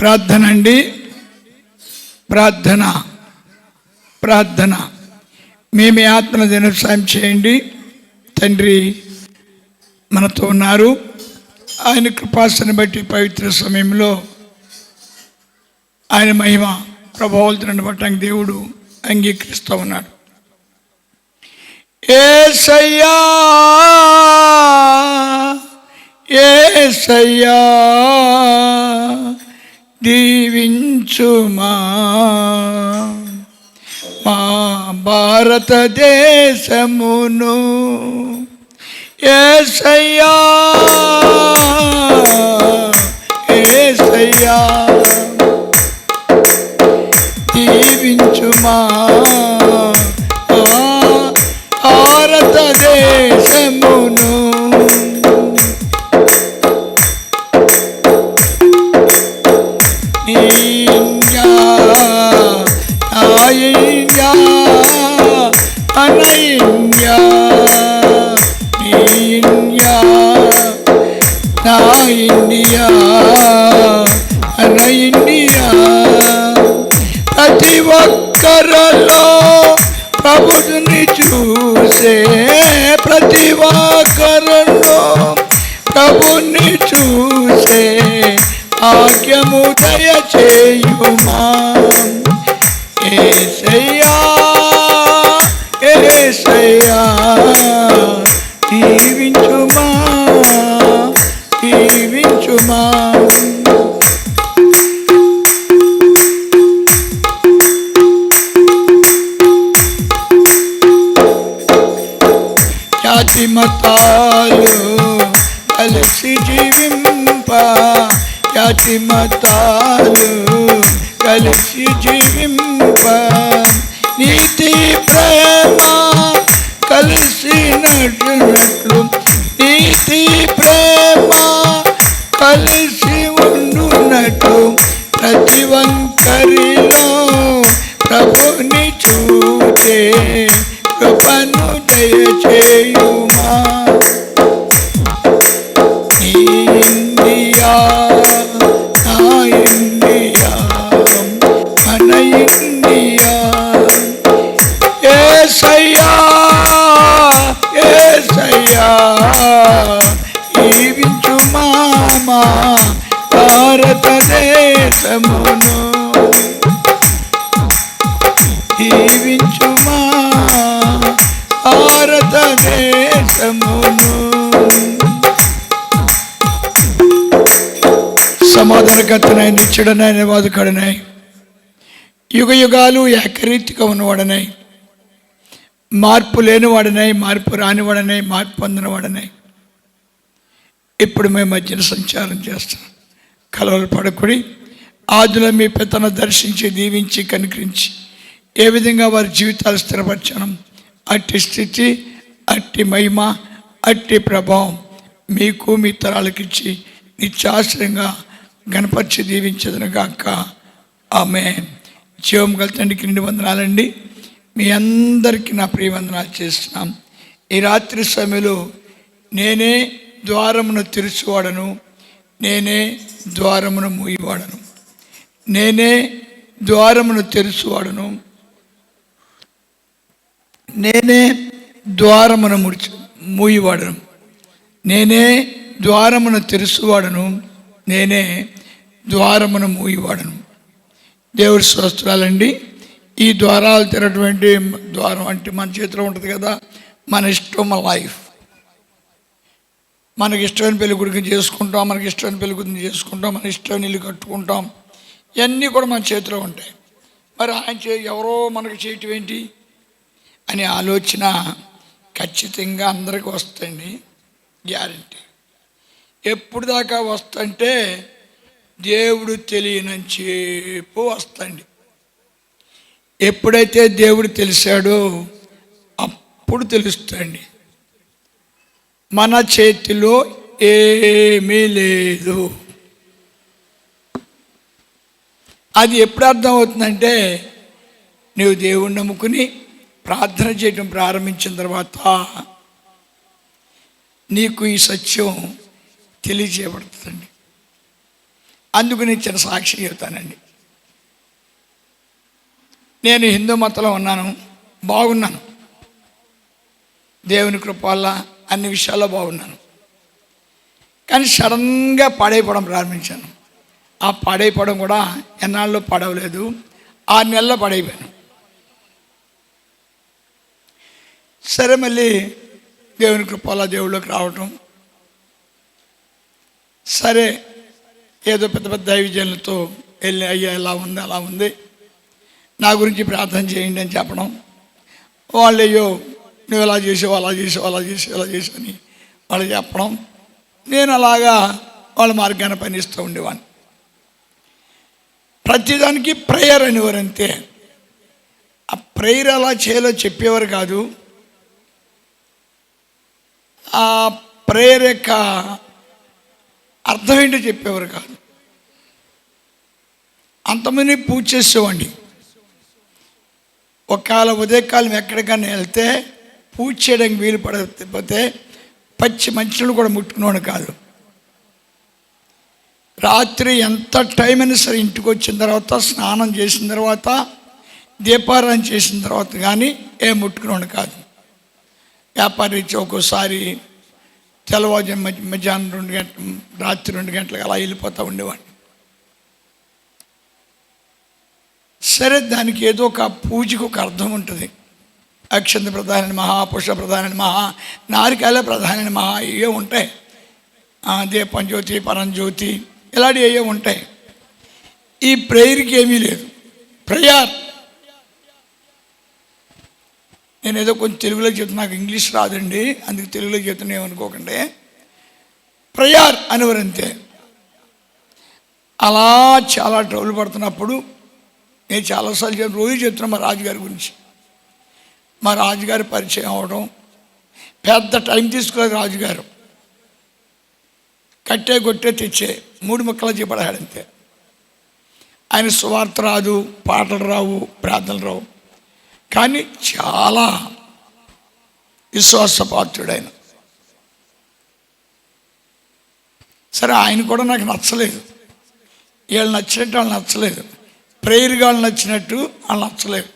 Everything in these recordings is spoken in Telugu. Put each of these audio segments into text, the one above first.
ప్రార్థన అండి. ప్రార్థన మేమే ఆత్మల దినసాయం చేయండి. తండ్రి మనతో ఉన్నారు. ఆయన కృపాసను బట్టి పవిత్ర సమయంలో ఆయన మహిమ ప్రభావాలను బట్టడానికి దేవుడు అంగీకరిస్తూ ఉన్నాడు. యేసయ్యా యేసయ్యా దీవించుమా మా భారతదేశమును. యేసయ్యా యేసయ్యా దీవించుమా భారతదేశమును. ఇండియా ప్రతి ఒక్కరిలో ప్రభుని చూసే, ప్రతి ఒక్కరిలో ప్రభుని చూసే భాగ్యము దయచేయుమా. యేసయ్యా యేసయ్యా దీవించుమా దీవించుమా. జాతి మతాలు కలిసి జీవింప, జాతి మతాలు కలిసి జీవింప, నీతి ప్రేమ కలిసి నడునట్లు, నీతి ప్రేమ కలిసి ఉండునట్లు ప్రతి వంకరిలో ప్రభుని చూచే కృపను దయచేయుమా. ఇండియా నా ఇండియా మన ఇండియా. యేసయ్యా యేసయ్యా దీవించుమా మా భారతదేశమును. దీవించుమా భారతదేశమును. సమాధానకర్తనై నిత్యుడనైన వాదుకడనై యుగ యుగాలు ఏకరీతిగా ఉన్నవాడనై మార్పు లేనివాడనై మార్పు రానివాడనై మార్పు పొందినవాడనై ఇప్పుడు మేము మధ్యన సంచారం చేస్తాం. కలవలు పడకుడి. ఆదిలో మీ పెద్దను దర్శించి దీవించి కనికరించి ఏ విధంగా వారి జీవితాలు స్థిరపరచను అట్టి స్థితి, అట్టి మహిమ, అట్టి ప్రభావం మీకు మీ తరాలకిచ్చి నిత్యాశ్రయంగా గణపరిచి దీవించదును గాక. ఆమేన్. జీవం గల తండ్రికి నిండి వందనాలండి. మీ అందరికీ నా ప్రియవందనాలు చేస్తున్నాం. ఈ రాత్రి సమయంలో నేనే ద్వారమును తెరుచువాడను, నేనే ద్వారమును మూయవాడను. నేనే ద్వారమును తెరుచువాడను, నేనే ద్వారమును మూయవాడను. నేనే ద్వారమును తెరుచువాడను, నేనే ద్వారమును మూయవాడను. దేవుడి స్తోత్రాలండి. ఈ ద్వారాలు తెరటువంటి ద్వారం అంటే మన చేతిలో ఉంటుంది కదా. మన ఇష్టం, మన లైఫ్. మనకి ఇష్టమైన పెళ్లి కొడుకుని చేసుకుంటాం, మనకి ఇష్టమైన పెళ్లి కూతురిని చేసుకుంటాం, మన ఇష్టమైన ఇల్లు కట్టుకుంటాం. ఇవన్నీ కూడా మన చేతిలో ఉంటాయి. మరి ఆయన ఎవరో మనకు చేయటం ఏంటి అనే ఆలోచన ఖచ్చితంగా అందరికీ వస్తుంది, గ్యారంటీ. ఎప్పుడు దాకా వస్తుంటే దేవుడు తెలియనని చెప్పు వస్తుంది. ఎప్పుడైతే దేవుడు తెలిసాడో అప్పుడు తెలుస్తుంది. మన చేతిలో ఏమీ లేదు. అది ఎప్పుడు అర్థం అవుతుందంటే నువ్వు దేవుణ్ణి నమ్ముకుని ప్రార్థన చేయడం ప్రారంభించిన తర్వాత నీకు ఈ సత్యం తెలియజేయబడుతుందండి. అందుకు నేను చిన్న సాక్షి చెబుతానండి. నేను హిందూ మతంలో ఉన్నాను, బాగున్నాను, దేవుని కృప వల్ల అన్ని విషయాల్లో బాగున్నాను. కానీ సడన్గా పాడైపోవడం ప్రారంభించాను. ఆ పాడైపోవడం కూడా ఎన్నాళ్ళు పడవలేదు, 6 నెలల్లో పాడైపోయాను. సరే, మళ్ళీ దేవుని కృప వల్ల దేవుళ్ళకి రావటం, సరే ఏదో పెద్ద పెద్ద దైవజనులతో వెళ్ళి అయ్యా ఎలా ఉంది అలా ఉంది, నా గురించి ప్రార్థన చేయండి అని చెప్పడం. వాళ్ళు అయ్యో నువ్వు ఎలా చేసావు అలా చేసావు అలా చేసావు అలా చేసావు అని వాళ్ళు చెప్పడం. నేను అలాగా వాళ్ళ మార్గాన్ని పనిస్తూ ఉండేవాడిని. ప్రతిదానికి ప్రేయర్ అనేవారు అంతే. ఆ ప్రేయర్ అలా చేయాలో చెప్పేవారు కాదు. ఆ ప్రేయర్ యొక్క అర్థం ఏంటో చెప్పేవారు కాదు. అంతమంది పూజ చేసేవాడిని. ఒకవేళ ఉదయకాలం ఎక్కడికైనా వెళ్తే పూజ చేయడానికి వీలు పడకపోతే పచ్చి మంచులు కూడా ముట్టుకునేవాడు కాదు. రాత్రి ఎంత టైం అయినా సరే ఇంటికి వచ్చిన తర్వాత స్నానం చేసిన తర్వాత దీపారాధన చేసిన తర్వాత కానీ ఏం ముట్టుకునేవాడు కాదు. వ్యాపారం ఇచ్చి ఒక్కోసారి తెల్లవారుజాము మధ్యాహ్నం 2 గంటలు రాత్రి 2 గంటలకు అలా వెళ్ళిపోతూ ఉండేవాడిని. సరే, దానికి ఏదో ఒక పూజకు ఒక అర్థం ఉంటుంది. అక్షంత ప్రధానని మహా, పుష్ప ప్రధానని మహా, నారికాయల ప్రధానని మహా, ఇవే ఉంటాయి. దీపం జ్యోతి, పరంజ్యోతి, ఇలాంటివి ఏవో ఉంటాయి. ఈ ప్రేయర్కి ఏమీ లేదు. ప్రేయర్ నేను ఏదో కొంచెం తెలుగులో చెప్తున్నా, నాకు ఇంగ్లీష్ రాదండి, అందుకు తెలుగులో చెప్తున్నా ఏమనుకోకండి. ప్రేయర్ అనేవారంతే. అలా చాలా ట్రబుల్ పడుతున్నప్పుడు నేను చాలాసార్లు రోజు చెప్తున్నా మా రాజుగారి గురించి. మా రాజుగారి పరిచయం అవడం, పెద్ద టైం తీసుకోలేదు రాజుగారు. కట్టే కొట్టే తెచ్చే 3 ముక్కలు చెప్పడాడంతే. ఆయన సువార్త రాదు, పాటలు రావు, ప్రార్థనలు రావు, కానీ చాలా విశ్వాసపాత్రుడు ఆయన. సరే, ఆయన కూడా నాకు నచ్చలేదు. వీళ్ళు నచ్చినట్టు వాళ్ళు నచ్చలేదు, ప్రేయర్ గాళ్ళు నచ్చినట్టు వాళ్ళు నచ్చలేదు.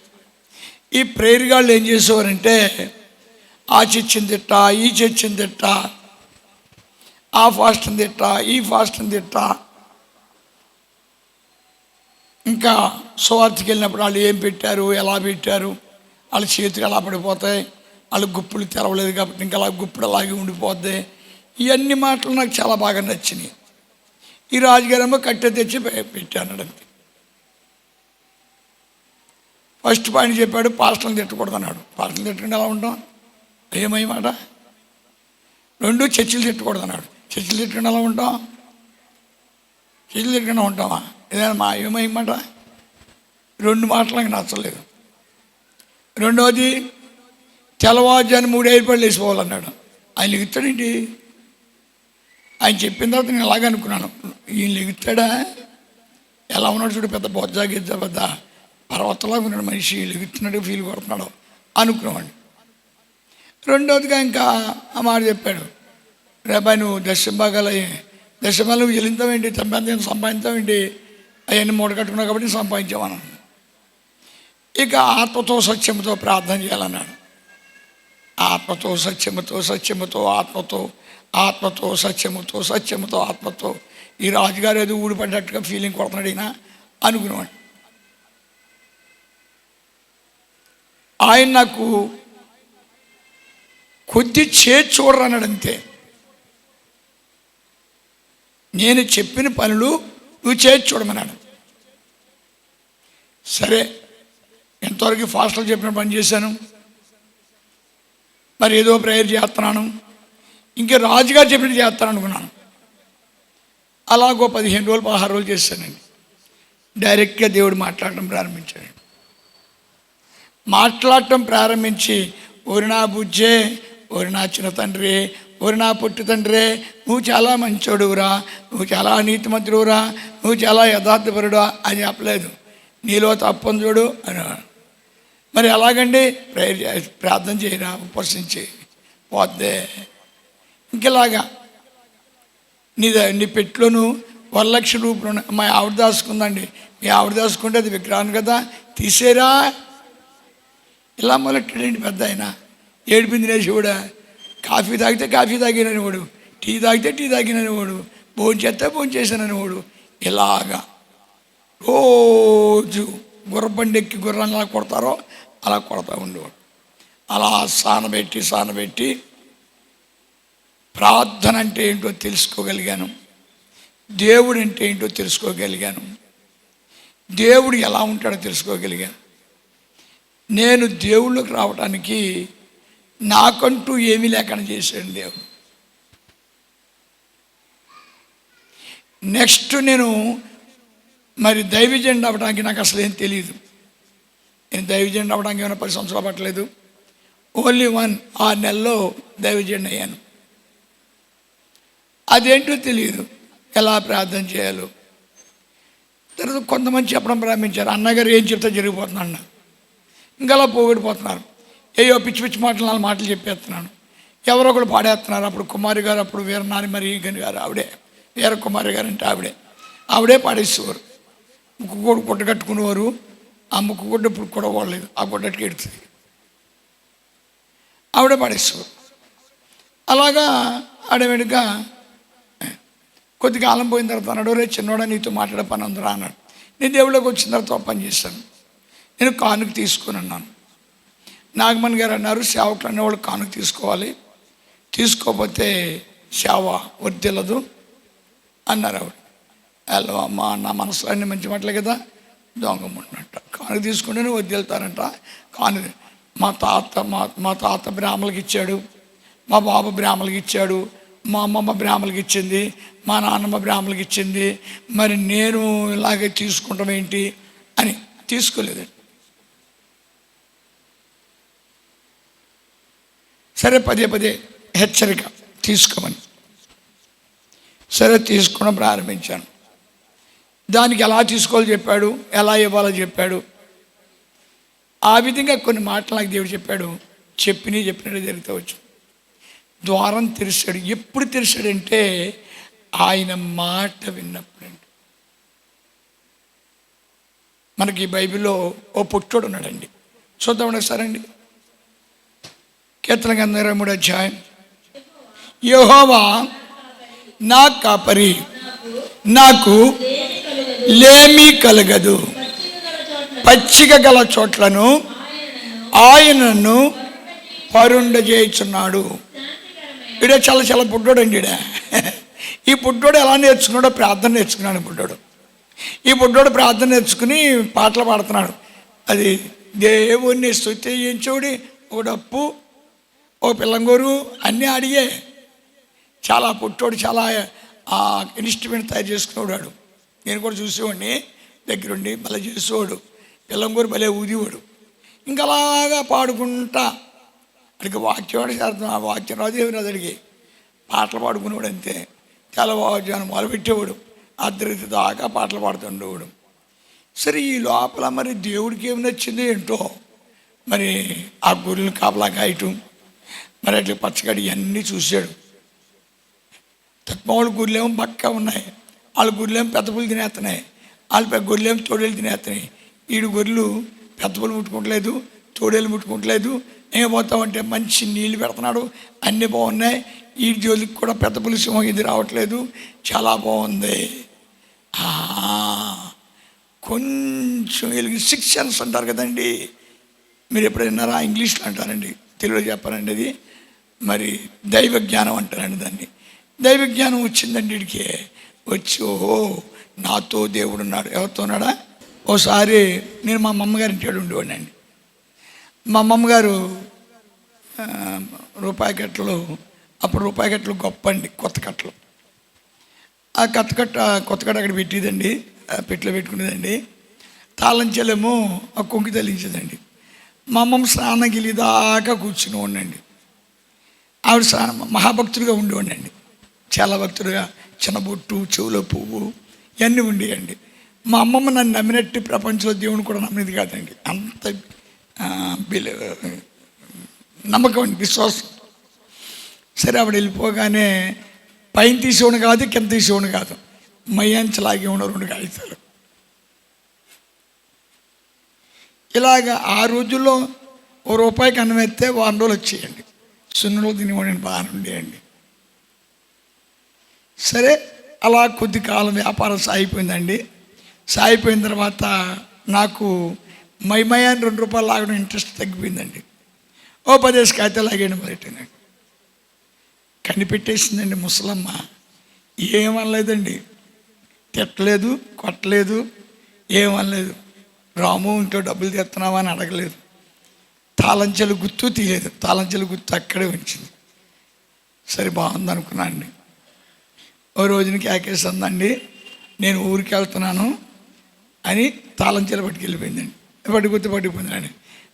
ఈ ప్రేయర్ గాళ్ళు ఏం చేసేవారంటే ఆ చర్చిని తిట్టా, ఈ చర్చిని తిట్టా, ఆ ఫాస్ట్ని తిట్టా, ఈ ఫాస్ట్ని తిట్టా. ఇంకా సువార్తకి వెళ్ళినప్పుడు వాళ్ళు ఏం పెట్టారు, ఎలా పెట్టారు, వాళ్ళ చేతికి అలా పడిపోతాయి, వాళ్ళ గుప్పులు తెరవలేదు కాబట్టి ఇంకా అలా గుప్పుడు అలాగే ఉండిపోద్ది. ఇవన్నీ మాటలు నాకు చాలా బాగా నచ్చినాయి. ఈ రాజుగారేమో కట్టె తెచ్చి పెట్టాను అంతే. ఫస్ట్ పాయింట్ చెప్పాడు, పాస్టర్ని తిట్టకూడదు అన్నాడు. పాస్టర్ని తిట్టకుండా ఎలా ఉంటాం, ఏమయ్యమాట. 2 చర్చిలు తిట్టకూడదు అన్నాడు. చర్చిలు తిట్టకుండా ఎలా ఉంటాం, చర్చిలు తిట్టకుండా ఉంటామా, ఏదైనా మా ఏమయ్యమాట. 2 మాటలు నాకు నచ్చలేదు. రెండవది, తెల్లవారుజాను 3 ఏర్పాట్లు వేసుకోవాలన్నాడు. ఆయన లెగుతాడేంటి, ఆయన చెప్పిన తర్వాత నేను అలాగే అనుకున్నాను, ఈయన లెగుతాడా, ఎలా ఉన్నాడు చూడు, పెద్ద బొజ్జా గిజ్జ పెద్ద పర్వతంలాగా ఉన్నాడు మనిషి, లెగుతున్నట్టు ఫీల్ కొడుతున్నాడు అనుకున్నామండి. రెండవదిగా ఇంకా ఆ మాట చెప్పాడు, రేపాయి నువ్వు దశభాగాలు నువ్వు వెళ్తావేంటి, సంపాదించావేంటి, అవన్నీ మూట కట్టుకున్నావు కాబట్టి సంపాదించామన్నాను. ఇక ఆత్మతో సత్యముతో ప్రార్థన చేయాలన్నాడు. ఆత్మతో సత్యముతో, సత్యముతో ఆత్మతో, ఆత్మతో సత్యముతో, సత్యముతో ఆత్మతో. ఈ రాజుగారు ఏదో ఊడిపడ్డట్టుగా ఫీలింగ్ కొడుతున్నాడు ఈయన అనుకునేవాడు. ఆయన నాకు కొద్ది చేతి చూడరన్నాడు అంతే. నేను చెప్పిన పనులు నువ్వు చేతి చూడమన్నాడు. సరే, ఎంతవరకు ఫాస్ట్లో చెప్పిన పని చేశాను, మరి ఏదో ప్రేయర్ చేస్తున్నాను, ఇంకా రాజుగారు చెప్పినట్టు చేస్తాను అనుకున్నాను. అలాగో 15 రోజులు 16 రోజులు చేశానండి. డైరెక్ట్గా దేవుడు మాట్లాడటం ప్రారంభించాడు. మాట్లాడటం ప్రారంభించి, ఓరి నా బుజ్జే, ఓరి నా చిన్న తండ్రి, ఓరి నా పొట్టి తండ్రి, నువ్వు చాలా మంచోడురా, నువ్వు చాలా నీతిమంతుడురా, నువ్వు చాలా యథార్థపరుడా అని చెప్పలేదు. నీలో తప్పని చూడు అనేవాడు. మరి ఎలాగండి, ప్రార్థన చేయరా, ఉపవసించి పోద్దే. ఇంకెలాగా నీ పెట్టిలోను వరలక్ష్మి రూపంలో మా ఆవిడ దాచుకుందండి, మీ ఆవిడ దాచుకుంటే అది విగ్రహం కదా, తీసేరా ఇలా మొదలెట్టాడండి పెద్ద ఆయన. ఏడిపింది నేసేవాడు. కాఫీ తాగితే కాఫీ తాగిననివాడు, టీ తాగితే టీ తాగిననివాడు, భోజనం చేస్తే భోజనం చేశాననివాడు. ఇలాగా రోజు గుర్రబండి ఎక్కి గుర్రాన్ని ఎలా కొడతారో అలా కొడతా ఉండేవాడు. అలా సానబెట్టి ప్రార్థన అంటే ఏంటో తెలుసుకోగలిగాను, దేవుడు అంటే ఏంటో తెలుసుకోగలిగాను, దేవుడు ఎలా ఉంటాడో తెలుసుకోగలిగాను. నేను దేవుళ్ళకి రావడానికి నాకంటూ ఏమీ లేకుండా చేశాడు దేవుడు. నెక్స్ట్ నేను మరి దైవజనుడు అవ్వడానికి నాకు అసలు ఏం తెలియదు. నేను దైవజనుడు అవ్వడానికి ఏమైనా 10 సంవత్సరాలు పట్టలేదు. ఓన్లీ 6 నెలల్లో దైవజనుడు అయ్యాను. అదేంటో తెలియదు, ఎలా ప్రార్థన చేయాలో. తర్వాత కొంతమంది చెప్పడం ప్రారంభించారు, అన్నగారు ఏం చెప్తే జరిగిపోతుంది అన్న. ఇంకా అలా పోగొడిపోతున్నారు. ఏయో పిచ్చి పిచ్చి మాటలు చెప్పేస్తున్నాను. ఎవరో ఒకరు పాడేస్తున్నారు. అప్పుడు కుమారి గారు, అప్పుడు వీరనాని మరి గారు, ఆవిడే వీర కుమారి గారు అంటే ఆవిడే పాడేసేవారు. ముక్కు కూడా గుడ్డ కట్టుకునేవారు. ఆ ముక్కు గుడ్డ ఇప్పుడు కూడా వాడలేదు, ఆ గుడ్డకి ఎడుతుంది, ఆవిడే పాడేసేవారు. అలాగా ఆడవేడిగా కొద్ది కాలం పోయిన తర్వాత అన్నాడు, రే చిన్నోడా నీతో మాట్లాడే పని ఉందిరా అన్నాడు. నేను దేవుళ్ళకి వచ్చిన తర్వాత పని చేశాను. నేను కానుక తీసుకుని అన్నాను. నాగమణి గారు అన్నారు, సేవకులు అనేవాళ్ళు కానుక తీసుకోవాలి, తీసుకోకపోతే సేవ వర్దిల్లదు అన్నారు ఆవిడ. హలో అమ్మ, నా మనసులో అన్ని మంచి మాటలే కదా, దొంగముంటున్నట్ట. కానుక తీసుకుంటేనే వర్దిల్తారంట. కానుక మా తాత బ్రాహ్మణులకి ఇచ్చాడు, మా బాబు బ్రాహ్మణులకి ఇచ్చాడు, మా అమ్మమ్మ బ్రాహ్మణులకి ఇచ్చింది, మా నాన్నమ్మ బ్రాహ్మణులకి ఇచ్చింది, మరి నేను ఇలాగే తీసుకుంటాం ఏంటి అని తీసుకోలేదు. సరే పదే హెచ్చరిక తీసుకోమని, సరే తీసుకోవడం ప్రారంభించాను. దానికి ఎలా తీసుకోవాలో చెప్పాడు, ఎలా ఇవ్వాలో చెప్పాడు. ఆ విధంగా కొన్ని మాటలు నాకు దేవుడు చెప్పాడు. చెప్పినట్టు జరుగుతూ వచ్చు. ద్వారం తెరిచాడు. ఎప్పుడు తెరిచాడంటే ఆయన మాట విన్నప్పుడండి. మనకి బైబిల్లో ఓ పుట్టోడు ఉన్నాడండి, చూద్దామండి ఒకసారి అండి. కీర్తన గ్రంథం 23వ అధ్యాయం. యెహోవా నా కాపరి, నాకు లేమి కలగదు. పచ్చిక గల చోట్లను ఆయనను పరుండజేయుచున్నాడు. వీడే చాలా పుట్టోడు అండి. ఈ పుట్టోడు ఎలా నేర్చుకున్నాడో ప్రార్థన నేర్చుకున్నాడు. ఈ పుట్టోడు ప్రార్థన నేర్చుకుని పాటలు పాడుతున్నాడు. అది దేవుణ్ణి స్తుతించుడి, ఓ డప్పు, ఓ పిల్లంగోరు అన్నీ అడిగే. చాలా పుట్టోడు చాలా ఇన్స్ట్రుమెంట్ తయారు చేసుకునేవాడు. నేను కూడా చూసేవాడిని దగ్గరుండి. భలే చేసేవాడు. పిల్లంగోరు భలే ఊదివాడు. ఇంకా అలాగా పాడుకుంటా అడిగి వాక్యం చేస్తాం. ఆ వాక్యం రాజేవి అడిగి పాటలు పాడుకునేవాడు అంతే. తెల్లవారుజాను మొదలుపెట్టేవాడు, అర్ధరాత్రి దాకా పాటలు పాడుతుండేవాడు. సరే ఈ లోపల మరి దేవుడికి ఏమి నచ్చింది ఏంటో, మరి ఆ గొర్రెలను కాపలా కాయటం, మరి అట్లా పచ్చగడి ఇవన్నీ చూశాడు. తక్కువ గొర్రెలేమో బక్క ఉన్నాయి, వాళ్ళ గొర్రెలేమో పెద్ద పులు తినేస్తున్నాయి, వాళ్ళ గొర్రెలేమో తోడేలు తినేస్తున్నాయి. ఈడు గొర్రెలు పెద్ద పులు ముట్టుకోవట్లేదు, తోడేలు ముట్టుకోవట్లేదు. ఏమవుతామంటే మంచి నీళ్ళు పెడుతున్నాడు, అన్నీ బాగున్నాయి. ఈ జోలికి కూడా పెద్ద పులుసు ఇది రావట్లేదు, చాలా బాగుంది. కొంచెం వీళ్ళకి 6 సెన్స్ అంటారు కదండి, మీరు ఎప్పుడైనా ఇంగ్లీష్లో అంటారండి, తెలుగులో చెప్పారండి. అది మరి దైవ జ్ఞానం అంటారండి దాన్ని. దైవ జ్ఞానం వచ్చిందండి వీడికి. వచ్చి ఓహో నాతో దేవుడు ఉన్నాడు. ఎవరితో ఉన్నాడా? ఓసారి నేను మా అమ్మగారి ఇంటికి ఉండేవాడిని అండి. మా అమ్మమ్మగారు రూపాయి కట్టలు, అప్పుడు రూపాయి కట్టలు గొప్ప అండి, కొత్త కట్టలు. ఆ కొత్త కట్ట అక్కడ పెట్టేదండి, పెట్టిలో పెట్టుకునేదండి. తాళం చెల్లెమో ఆ కొంకి తల్లించేదండి. మా అమ్మమ్మ స్నానం గిలిదాకా కూర్చుని ఉండండి. ఆవిడ స్నానం మహాభక్తుడిగా ఉండేవాడినండి, చాలా భక్తుడిగా. చిన్న బొట్టు, చెవులో పువ్వు ఇవన్నీ ఉండేయండి. మా అమ్మమ్మ నన్ను నమ్మినట్టు ప్రపంచంలో దేవుని కూడా నమ్మినది కాదండి. అంత నమ్మకం అండి, విశ్వాసం. సరే ఆవిడ వెళ్ళిపోగానే పైన తీసేవాడు కాదు, కింద తీసేవాడు కాదు, మయంచలాగే ఉన్న 2 కాగితాలు. ఇలాగ ఆ రోజుల్లో ₹1 అన్నం ఎత్తే వారం రోజులు వచ్చేయండి. సున్నులు తినేవాడిని బాగానే ఉండేయండి. సరే అలా కొద్ది కాలం వ్యాపారం సాగిపోయిందండి. సాగిపోయిన తర్వాత నాకు మయమయాన్ని ₹2 లాగడం ఇంట్రెస్ట్ తగ్గిపోయిందండి. ఓ 10 కాగితాలు లాగేయడం మొదలెట్టిందండి. కనిపెట్టేసిందండి ముసలమ్మ. ఏమనలేదండి, తిట్టలేదు, కొట్టలేదు, ఏమనలేదు. రాము ఇంట్లో డబ్బులు తెస్తున్నావా అని అడగలేదు. తాళంచెలు గుర్తు తీయలేదు, తాళంచెలు గుర్తు అక్కడే ఉంచింది. సరే బాగుంది అనుకున్నా అండి. ఓ రోజున కేకేసి అందండి, నేను ఊరికి వెళ్తున్నాను అని తాళంచెలు పట్టుకెళ్ళిపోయిందండి. పట్టుకుపోయిందండి.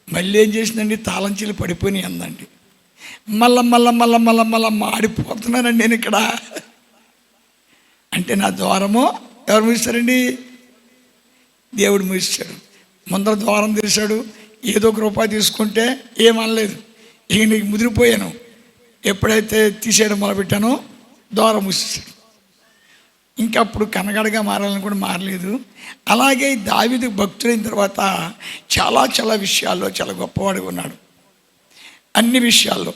మళ్ళీ ఏం చేసిందండి, తాళంచెలు పడిపోయినాయి అందండి. మళ్ళా మాడిపోతున్నానండి నేను ఇక్కడ. అంటే నా ద్వారమో ఎవరు మూసారండి? దేవుడు మూసాడు. ముందర ద్వారం తెరిచాడు. ఏదో ₹1 తీసుకుంటే ఏమనలేదు. ఇక నీకు ముదిరిపోయాను. ఎప్పుడైతే తీసేయడం మొదలుపెట్టానో ద్వారం మూసేసాడు. ఇంకప్పుడు కనగడగా మారాలని కూడా మారలేదు. అలాగే దావీదు భక్తుడైన తర్వాత చాలా చాలా విషయాల్లో చాలా గొప్పవాడిగా ఉన్నాడు, అన్ని విషయాల్లో.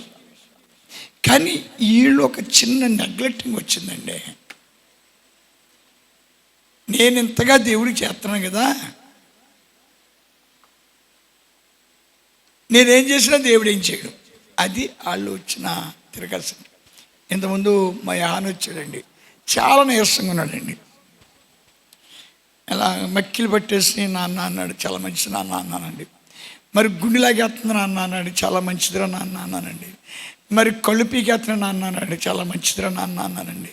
కానీ వీళ్ళు ఒక చిన్న నెగ్లెక్టింగ్ వచ్చిందండి. నేను ఇంతగా దేవుడికి చేస్తున్నాను కదా, నేనేం చేసినా దేవుడు ఏం చేయడు. అది వాళ్ళు వచ్చిన తిరగల్సిన. ఇంతకుముందు మా యాన వచ్చాడండి, చాలా నీరసంగా ఉన్నాడండి. అలా మక్కిలు పట్టేసి నాన్న అన్నాడు, చాలా మంచిది నాన్న అన్నానండి. మరి గుండెలాగేస్తుంది నాన్న అన్నాడు, చాలా మంచిదిరా నాన్న అన్నానండి. మరి కళ్ళు పీకేస్తున్నా నాన్న అన్నాడు, చాలా మంచిదిరా నాన్న అన్నానండి.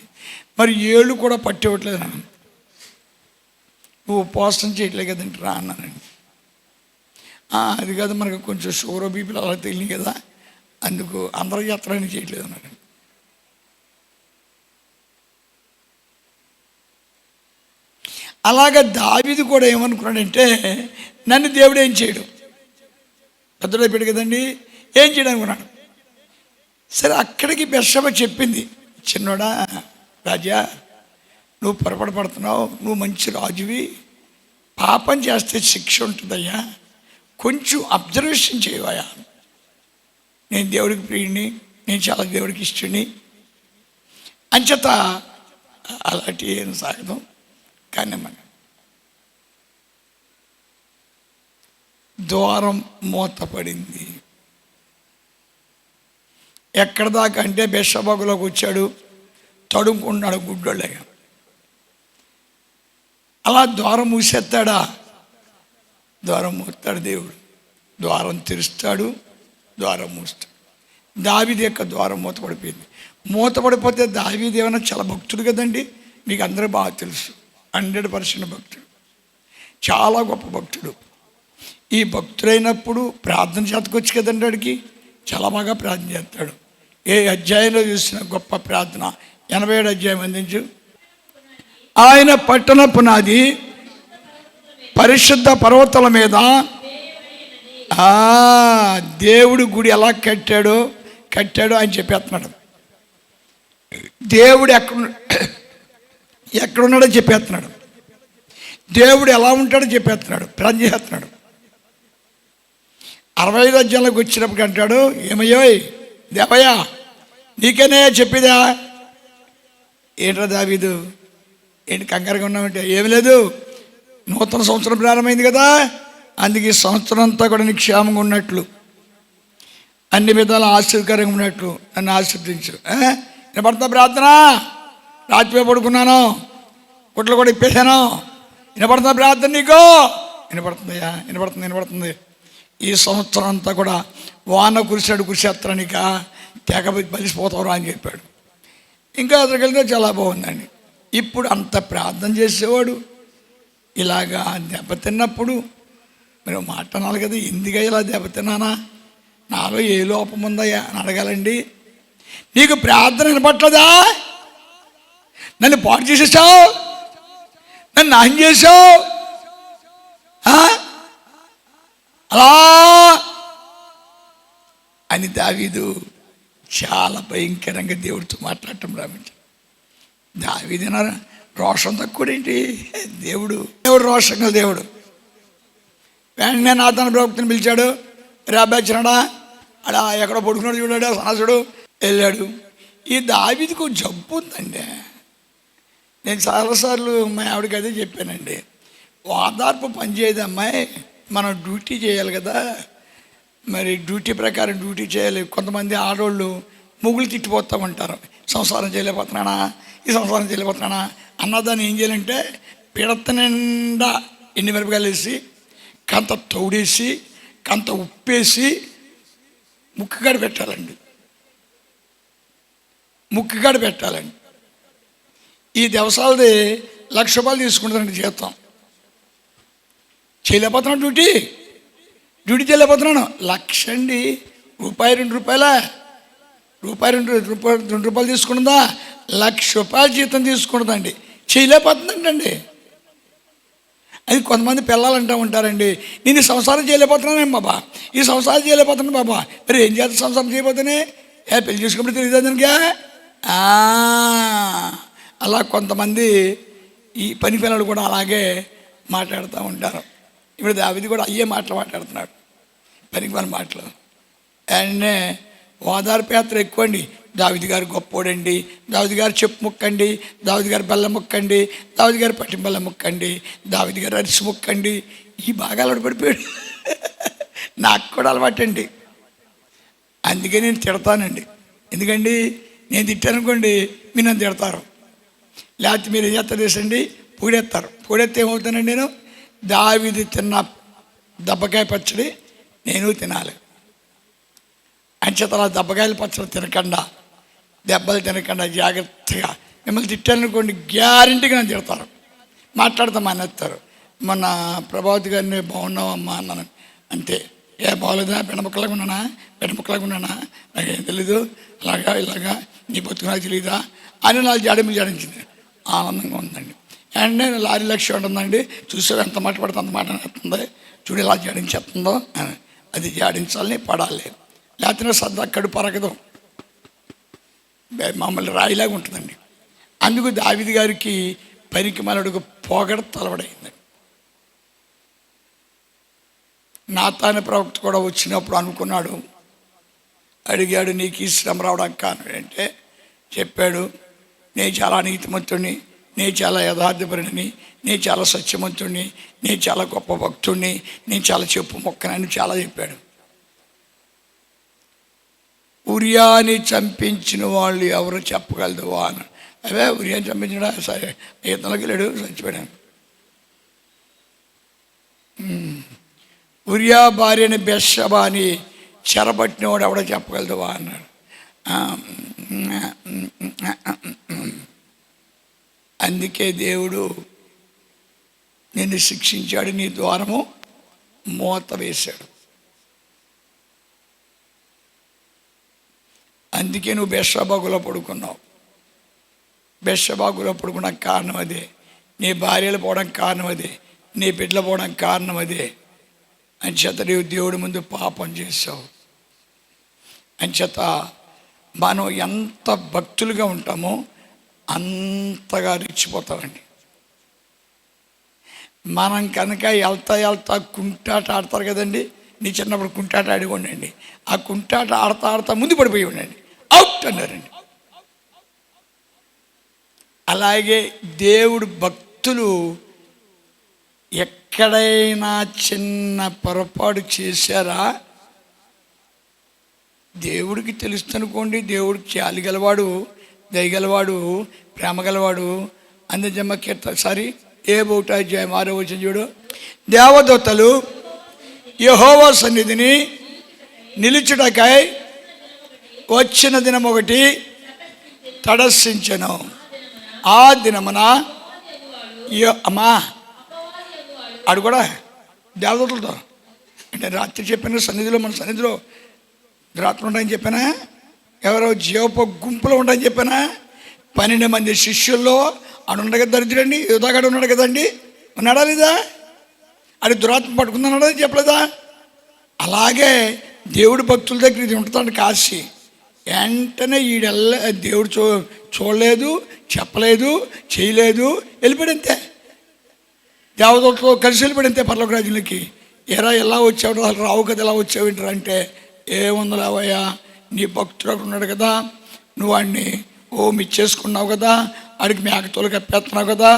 మరి ఏళ్ళు కూడా పట్టేవట్లేదు నాన్న, నువ్వు ఉపవాసం చేయట్లే కదండి రా అన్నానండి. అది కాదు, మనకు కొంచెం షుగర్ బీపీలు అలా తెలియదు కదా, అందుకు అందరూ యాత్రని చేయట్లేదు అన్నాడండి. అలాగా దావీదు కూడా ఏమనుకున్నాడంటే, నన్ను దేవుడు ఏం చేయడు, పెద్దడైపోయాడు కదండి, ఏం చేయడం అనుకున్నాడు. సరే అక్కడికి బెత్షెబ చెప్పింది, చిన్నోడా రాజా, నువ్వు పొరపాటు పడుతున్నావు, నువ్వు మంచి రాజువి, పాపం చేస్తే శిక్ష ఉంటుందయ్యా, కొంచెం అబ్జర్వేషన్ చేయవయ్యా. నేను దేవుడికి ప్రియుడిని, నేను చాలా దేవుడికి ఇష్టడిని అంచేత అలాంటి ఏం సాగదు. కానీ మన ద్వారం మూతపడింది. ఎక్కడ దాకా అంటే బెత్షెబలోకి వచ్చాడు, తడుముకున్నాడు గుడ్డోళ్ళగా. అలా ద్వారం మూసేస్తాడా? ద్వారం మూస్తాడు దేవుడు. ద్వారం తెరుస్తాడు, ద్వారం మూస్తాడు. దావీదు యొక్క ద్వారం మూతపడిపోయింది. మూతపడిపోతే దావీదు ఏమైనా చాలా భక్తుడు కదండి, మీకు అందరూ బాగా తెలుసు. 100% భక్తుడు, చాలా గొప్ప భక్తుడు. ఈ భక్తుడైనప్పుడు ప్రార్థన చేతకొచ్చు కదండి, వాడికి చాలా బాగా ప్రార్థన చేస్తాడు. ఏ అధ్యాయంలో చూసిన గొప్ప ప్రార్థన, 87 అధ్యాయం అందించు. ఆయన పట్టణ పునాది పరిశుద్ధ పర్వతాల మీద, దేవుడు గుడి ఎలా కట్టాడో ఆయన చెప్పేస్తున్నాడు. దేవుడు ఎక్కడున్నాడో చెప్పేస్తున్నాడు. దేవుడు ఎలా ఉంటాడో చెప్పేస్తున్నాడు, ప్రార్థన చేస్తున్నాడు. 65 అధ్యాయంలోకి వచ్చినప్పుడు అంటాడు, ఏమయ్యోయ్ దేవయ్యా, నీకేనే చెప్పేదా? ఏంట్రా దావీదు, ఏంటి కంగారుగా ఉన్నామంటే, ఏమి లేదు, నూతన సంవత్సరం ప్రారంభమైంది కదా, అందుకే ఈ సంవత్సరం అంతా కూడా నీకు క్షేమంగా ఉన్నట్లు, అన్ని విధాలు ఆశ్చర్యకరంగా ఉన్నట్లు నన్ను ఆశీర్వదించు. వినపడుతున్నా ప్రార్థన? రాత్రి పడుకున్నాను, గుట్లు కూడా ఇప్పేశాను. వినపడుతున్నా ప్రార్థన నీకు? వినపడుతుందయ్యా, వినపడుతుంది. ఈ సంవత్సరం అంతా కూడా వాన కురిసేస్తానిక తెగ బలిసిపోతావురా అని చెప్పాడు. ఇంకా అతనికి వెళ్తే చాలా బాగుందండి. ఇప్పుడు అంత ప్రార్థన చేసేవాడు ఇలాగా దెబ్బతిన్నప్పుడు మీరు మాట అనాలి కదా, ఎందుకు ఇలా దెబ్బతిన్నానా, నాలో ఏ లోపం ఉందయ్యా అని అడగాలండి. నీకు ప్రార్థన వినపట్లేదా? నన్ను పాటు చేసేసావు, నన్ను నాశనం చేసావు, అలా అని దావీదు చాలా భయంకరంగా దేవుడితో మాట్లాడటం రామించాడు. దావీదున రోషం తక్కువేంటి? దేవుడు రోషం గల దేవుడు. వెంటనే నాతాను ప్రవక్తను పిలిచాడు. రాబాచినాడా అలా ఎక్కడో పడుకున్నాడు చూడాడు సనాసుడు. వెళ్ళాడు. ఈ దావీదుకు జబ్బు ఉందండి. నేను చాలాసార్లు మా ఆవిడకి అదే చెప్పానండి. ఓదార్పు పనిచేయదు అమ్మాయి, మనం డ్యూటీ చేయాలి కదా, మరి డ్యూటీ ప్రకారం డ్యూటీ చేయాలి. కొంతమంది ఆడవాళ్ళు ముగ్గులు తిట్టిపోతూ ఉంటారు. సంసారం చేయలేకపోతున్నానా, ఈ సంసారం చేయలేకపోతున్నానా అన్నదాన్ని ఏం చేయాలంటే పిడత నిండా ఎన్ని మిరపకాయలు వేసి కంత తౌడేసి కంత ఉప్పేసి ముక్కుగాడ పెట్టాలండి. ముక్కుగాడ పెట్టాలండి. ఈ దివసాలది ₹1,00,000 తీసుకుంటుందండి జీతం. చేయలేకపోతున్నాను డ్యూటీ చేయలేకపోతున్నాను. ₹1,00,000 అండి. రూపాయి ₹2 తీసుకుంటుందా? ₹1,00,000 జీతం తీసుకుంటుందండి. చేయలేకపోతుందండి. అది కొంతమంది పిల్లలు అంటూ ఉంటారండి, నేను సంసారం చేయలేకపోతున్నాను బాబా, ఈ సంసారం చేయలేకపోతున్నాను బాబా. మరి ఏం చేస్తా సంసారం చేయబోతేనే పెళ్లి చేసుకున్నప్పుడు తెలియదు దానికా. అలా కొంతమంది ఈ పని పిల్లలు కూడా అలాగే మాట్లాడుతూ ఉంటారు. ఇప్పుడు దావీదు కూడా అయ్యే మాటలు మాట్లాడుతున్నాడు, పనికి మన మాటలు. ఆయన్నే ఓదార్పు యాత్ర ఎక్కువ అండి. దావీదు గారు గొప్పోడండి, దావీదు గారు చెప్పు ముక్కండి, దావీదు గారు బెల్లం ముక్కండి, దావీదు గారు పట్టిన బెల్లం ముక్కండి, దావీదు గారు అరిసి ముక్కండి. ఈ భాగాలు పడిపోయాడు. నాకు కూడా అలవాటండి. అందుకే నేను తిడతానండి. ఎందుకండి నేను తిట్టానుకోండి మీరు నన్ను తిడతారు. లేకపోతే మీరు ఏం చేస్తారు చేసండి, పొగడేస్తారు. పొగడేస్తే ఏమవుతానండి, నేను దావీదు తిన్న దెబ్బకాయ పచ్చడి నేను తినాలి. అంచేత అలా దెబ్బకాయల పచ్చడి తినకుండా, దెబ్బలు తినకుండా జాగ్రత్తగా మిమ్మల్ని తిట్టారనుకోండి గ్యారంటీగా నన్ను తిడతారు, మాట్లాడతాం మానేస్తారు. మొన్న ప్రభావతి గారిని బాగున్నావమ్మా అన్నాను, అంతే. బాగోలేదా, బెండముక్కలాగా ఉన్నానా, నాకేం తెలీదు, ఇలాగా నీ బతుకు నాకు తెలీదా అని నాకు జాడించింది. ఆనందంగా ఉందండి. అండ్ నేను లారీ లక్ష్యం ఉంటుందండి, చూసావు ఎంత మాట పడితే అంత మాట వస్తుంది, చూడు ఇలా జాడించేస్తుందో అని. అది జాడించాలని పడాలి, లేకపోతే సరదా కడుపు పరగదు, మమ్మల్ని రాయిలాగా ఉంటుందండి. అందుకు దావీదు గారికి పనికి మనడుకు పొగడ తలవడైందండి. నాతాను ప్రవక్త కూడా వచ్చినప్పుడు అనుకున్నాడు, అడిగాడు, నీకు ఈ శ్రమ రావడానికి కారణం అంటే చెప్పాడు, నేను చాలా నీతిమంతుడిని, నేను చాలా యథార్థపరుడిని, నేను చాలా సత్యవంతుడిని, నేను చాలా గొప్ప భక్తుడిని, నేను చాలా చెప్పు మొక్కనని చాలా చెప్పాడు. ఉరియాని చంపించిన వాళ్ళు ఎవరు చెప్పగలదు అని. అవే ఉరియాని చంపించడా, సరే ఈతలోకి వెళ్ళాడు, చచ్చిపోయాడు. ఉరియా భార్యని బెత్షెబాని చెరబట్టినవాడు ఎవడో చెప్పగలదు అన్నాడు. అందుకే దేవుడు నిన్ను శిక్షించాడు, నీ ద్వారము మూత వేశాడు. అందుకే నువ్వు బెత్షెబాగులో పడుకున్నావు. బెత్షెబాగులో పడుకున్న కారణం అదే, నీ భార్యలు పోవడానికి కారణం అదే, నీ బిడ్డలు పోవడానికి కారణం అదే. అంచేత నీవు దేవుడి ముందు పాపం చేసావు. అంచేత మనం ఎంత భక్తులుగా ఉంటామో అంతగా రెచ్చిపోతామండి. మనం కనుక వెళ్తా కుంటాట ఆడతారు కదండి, నీ చిన్నప్పుడు కుంటాట ఆడి ఉండండి, ఆ కుంటాట ఆడతా ముందు పడిపోయి ఉండండి, అవుట్ అన్నారండి. అలాగే దేవుడు భక్తులు ఎక్కడైనా చిన్న పొరపాటు చేశారా దేవుడికి తెలుస్తనుకోండి. దేవుడికి చాలి గలవాడు, దయగలవాడు, ప్రేమ గలవాడు. అందజమ్మ కీర్త సారీ 6 వచ్చిన చూడు, దేవదూతలు యెహోవా సన్నిధిని నిలుచుటకై వచ్చిన దినం ఒకటి తటస్థించెను. ఆ దినమున అమ్మా ఆడు కూడా దేవదూతలతో అంటే రాత్రి చెప్పాను, సన్నిధిలో మన సన్నిధిలో రాత్రులు ఉంటాయని చెప్పానా, ఎవరో జీవప గుంపులో ఉంటాయని చెప్పానా, 12 మంది శిష్యుల్లో ఆడుండగా దరిద్రుడండి యోధాగాడు ఉన్నాడు కదండి, ఉన్నాడా లేదా, అది దురాత్మ పట్టుకుందన్నాడా చెప్పలేదా. అలాగే దేవుడు భక్తుల దగ్గర ఇది ఉంటుందండి కాశీ. వెంటనే దేవుడు చూడలేదు, చెప్పలేదు, చేయలేదు, వెళ్ళిపోయాడంతే. దేవదూతతో కలిసి వెళ్ళిపోయాడంతే పరలోక రాజ్యంలోకి. ఎలా వచ్చావు, అసలు రావు కదా, ఎలా వచ్చావు ఏంటారు అంటే, ఏముందలేవయ్యా, నీ భక్తుడు అక్కడ ఉన్నాడు కదా, నువ్వు వాడిని ఇచ్చేసుకున్నావు కదా, వాడికి మేకతోలు కప్పేస్తున్నావు కదా,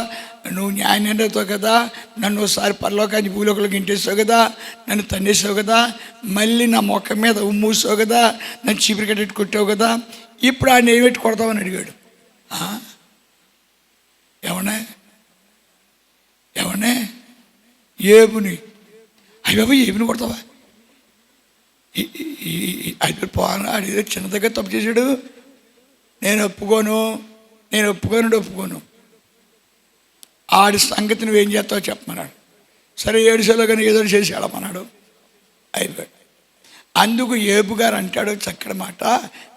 నువ్వు న్యాయంతో కదా, నన్ను ఒకసారి పరలోకాన్ని భూలోకంలోకి ఇంటేసావు కదా, నన్ను తన్నేసావు కదా, మళ్ళీ నా మొక్క మీద మూసావు కదా, నన్ను చీపురు కట్టెట్టు కొట్టావు కదా, ఇప్పుడు ఆయన ఏమిటి కొడతామని అడిగాడు. ఏమన్నా ఏబుని, అయ్యి బాబు ఏబుని కొడతావా, అది పోనా, అడిగితే చిన్న దగ్గర తప్పు చేశాడు, నేను ఒప్పుకోను. ఆడి సంగతి నువ్వేం చేస్తావో చెప్పమన్నాడు. సరే 7 సార్లు కానీ ఏదో చేసి వెళ్ళమన్నాడు. అయిపోయాడు. అందుకు ఏబు గారు అంటాడు చక్కటి మాట,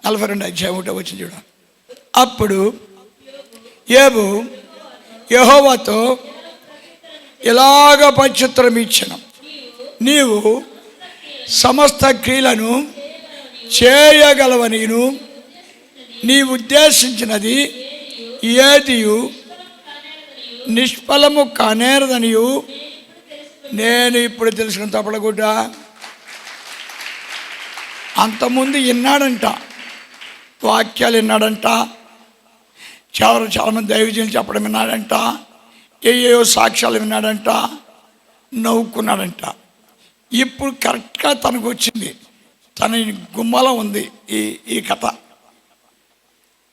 42 అధ్యాయం 1 వచ్చింది చూడ. అప్పుడు ఏబు యెహోవాతో ఇలాగ ప్రత్యుత్తరం ఇచ్చాను, నీవు సమస్త క్రియలను చేయగలవనిను నీ ఉద్దేశించినది ఏదియు నిష్ఫలము కానేరదనియు నేను ఇప్పుడు తెలిసిన తప్పలగుడ్డ. అంతకుముందు విన్నాడంట, వాక్యాలు విన్నాడంట, చాలామంది దైవజనులు చెప్పడం విన్నాడంట, ఏయో సాక్ష్యాలు విన్నాడంట, నవ్వుకున్నాడంట. ఇప్పుడు కరెక్ట్గా తనకు వచ్చింది, తన గుమ్మలో ఉంది ఈ కథ.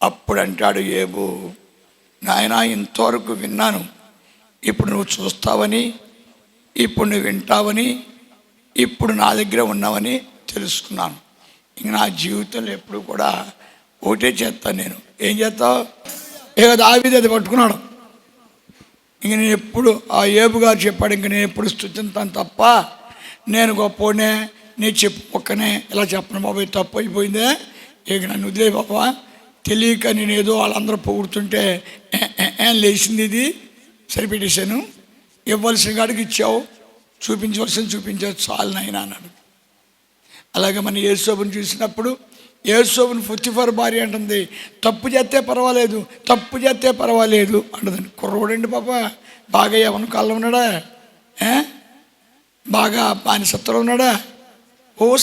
అప్పుడు అంటాడు ఏబు, నాయనా ఇంతవరకు విన్నాను, ఇప్పుడు నువ్వు చూస్తావని, ఇప్పుడు నువ్వు వింటావని, ఇప్పుడు నా దగ్గర ఉన్నావని తెలుసుకున్నాను. ఇంక నా జీవితంలో ఎప్పుడు కూడా ఒకటే చేస్తాను. నేను ఏం చేస్తావు, దావీదు అది పట్టుకున్నాడు. ఇంక నేను ఎప్పుడు ఆ ఏబు గారు చెప్పాడు, ఇంక నేను ఎప్పుడు స్తుతింతాను తప్ప నేను గొప్పనే, నేను చెప్పు ఒక్కనే ఇలా చెప్పను బాబాయ్, తప్పు అయిపోయిందే, ఇక నన్ను వదిలే బాబా, తెలియక నేను ఏదో వాళ్ళందరూ పొగుడుతుంటే లేచింది, ఇది సరిపెట్టేశాను, ఇవ్వాల్సిన కాడికి ఇచ్చావు, చూపించావు, చాలు నాయనా అన్నాడు. అలాగే మన యేసోబుని చూసినప్పుడు, యేసోబుని పొతిఫర్ భార్య అంటుంది, తప్పు చేస్తే పర్వాలేదు అంటుందండి. కుర్రోడండి పాప, బాగా యవన కాలంలో ఉన్నాడా, బాగా బానిసత్తులో ఉన్నాడా,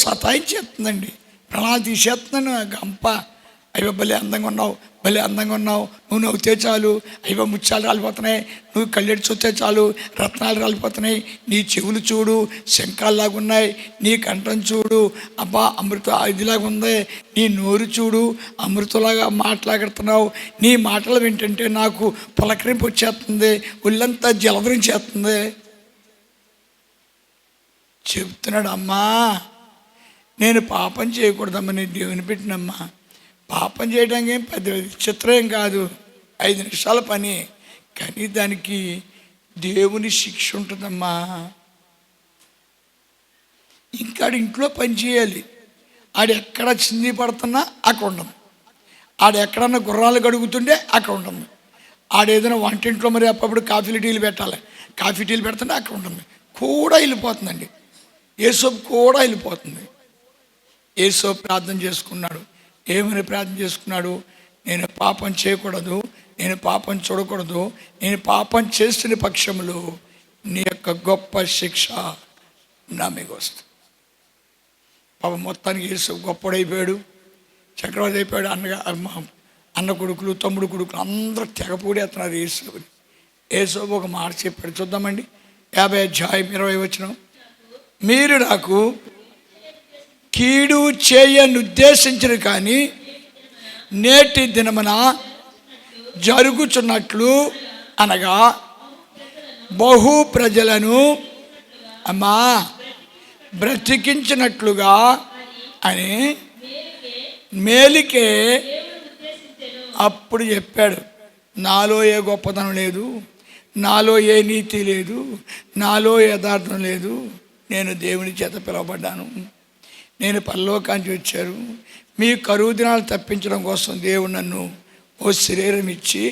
సతాయించేస్తుందండి, ప్రాణాలు తీసేస్తున్నాను గంప. అయ్యో భలే అందంగా ఉన్నావు, నువ్వు నవ్వుతే చాలు, అయ్యో ముత్యాలు రాలిపోతున్నాయి, నువ్వు కళ్ళెడు చూస్తే చాలు రత్నాలు రాలిపోతున్నాయి, నీ చెవులు చూడు శంఖాల్లాగా ఉన్నాయి, నీ కంఠం చూడు అబ్బా అమృత ఇదిలాగా ఉంది, నీ నోరు చూడు అమృతలాగా మాట్లాడుతున్నావు, నీ మాటలు వింటుంటే నాకు పులకరింపు వచ్చేస్తుంది, ఒళ్ళంతా జలధరించేస్తుంది చెప్తున్నాడు. అమ్మా నేను పాపం చేయకూడదమ్మా, నేను దేవుని పెట్టినమ్మా, పాపం చేయడానికి ఏం పెద్ద చిత్రం కాదు, 5 నిమిషాల పని, కానీ దానికి దేవుని శిక్ష ఉంటుందమ్మా. ఇంకా ఇంట్లో పని చేయాలి, ఆడు ఎక్కడ చింది పడుతున్నా అక్కడ ఉండదు, ఆడు ఎక్కడన్నా గుర్రాలు గడుగుతుంటే అక్కడ ఉంటుంది, ఆడేదైనా వంటింట్లో మరి అప్పుడప్పుడు కాఫీ టీలు పెడుతుంటే అక్కడ ఉంటుంది, కూడా వెళ్ళిపోతుందండి. యేసోబు కూడా వెళ్ళిపోతుంది. యేసోబు ప్రార్థన చేసుకున్నాడు. ఏమని ప్రార్థన చేసుకున్నాడు, నేను పాపం చేయకూడదు, నేను పాపం చూడకూడదు, నేను పాపం చేస్తున్న పక్షంలో నీ యొక్క గొప్ప శిక్ష నా మీద వస్తుంది. పాపం మొత్తానికి యేసోబు గొప్పడైపోయాడు, చక్రవర్తి అయిపోయాడు. అన్న కొడుకులు తమ్ముడు కొడుకులు అందరూ తెగపూడేస్తున్నారు యేసోబుని. యేసోబు ఒక మాట చెప్పాడు, చూద్దామండి. 50 అధ్యాయం 20 వచనం, మీరు నాకు కీడు చేయనుద్దేశించరు కానీ నేటి దినమున జరుగుచున్నట్లు అనగా బహు ప్రజలను అమ్మా బ్రతికించినట్లుగా అని మేలుకే అప్పుడు చెప్పాడు. నాలో ఏ గొప్పతనం లేదు, నాలో ఏ నీతి లేదు, నాలో యథార్థం లేదు, నేను దేవుని చేత పిలువబడ్డాను, నేను పరలోకానికి వచ్చారు, మీ కరువు దినాలు తప్పించడం కోసం దేవుడు నన్ను ఓ శరీరం ఇచ్చి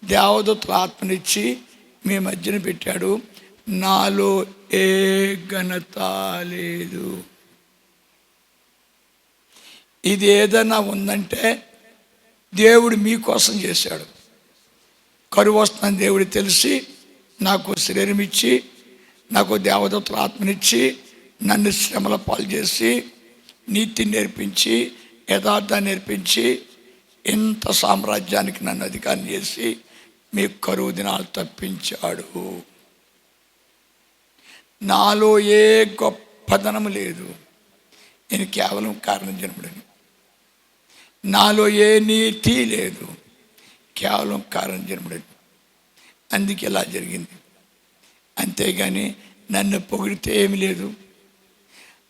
దేవదూతల ఆత్మనిచ్చి మీ మధ్యన పెట్టాడు, నాలో ఏ ఘనత లేదు. ఇది ఏదైనా ఉందంటే దేవుడు మీకోసం చేశాడు. కరువు వస్తుందని దేవుడు తెలిసి నాకు శరీరం ఇచ్చి, నాకు దేవదత్తుల ఆత్మనిచ్చి, నన్ను శ్రమల పాలు చేసి, నీతిని నేర్పించి, యథార్థాన్ని నేర్పించి, ఇంత సామ్రాజ్యానికి నన్ను అధికారం చేసి మీ కరువు దినాలు తప్పించాడు. నాలో ఏ గొప్పదనం లేదు, నేను కేవలం కారణం జన్ముడని. నాలో ఏ నీతి లేదు, కేవలం కారణం జన్ముడని. అందుకే ఇలా జరిగింది. అంతేగాని నన్ను పొగిడితే ఏమి లేదు.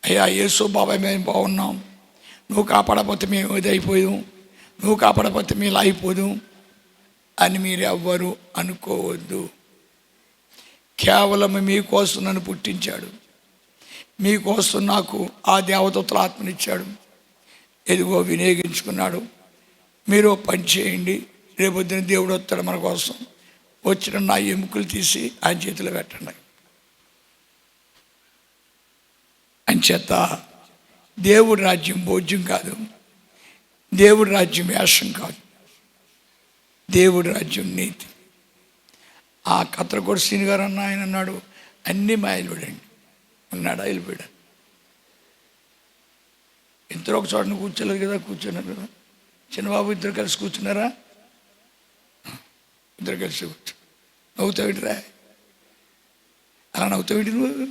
అయ్యా యేసు బాబాయ్ మేము బాగున్నాం, నువ్వు కాపాడకపోతే మేము ఇదైపోయాం, నువ్వు కాపాడకపోతే మేము ఇలా అయిపోదు అని మీరు ఎవ్వరు అనుకోవద్దు. కేవలం మీకోసం నన్ను పుట్టించాడు, మీకోసం నాకు ఆ దేవదత్తుల ఆత్మనిచ్చాడు. ఎదుగో వినియోగించుకున్నాడు. మీరు పని చేయండి, రేపొద్దున దేవుడు వస్తాడు మన కోసం. వచ్చిన నా ఎముకలు తీసి ఆయన చేతిలో పెట్టండి. అంచేత దేవుడి రాజ్యం భోజ్యం కాదు, దేవుడి రాజ్యం వేషం కాదు, దేవుడి రాజ్యం నీతి. ఆ కత్రకోట శ్రీని గారు అన్న ఆయన అన్నాడు, అన్నీ మాయలుడండి. ఉన్నాడా? వెళ్ళిపోయాడు. ఇద్దరు ఒక చోటను కూర్చోలేదు కదా, కూర్చున్నారు కదా. చిన్నబాబు ఇద్దరు కలిసి కూర్చున్నారా? ఇద్దరు కలిసి కూర్చో. నవ్వుతావిటిరా? అలా నవ్వుతావిటి నువ్వు?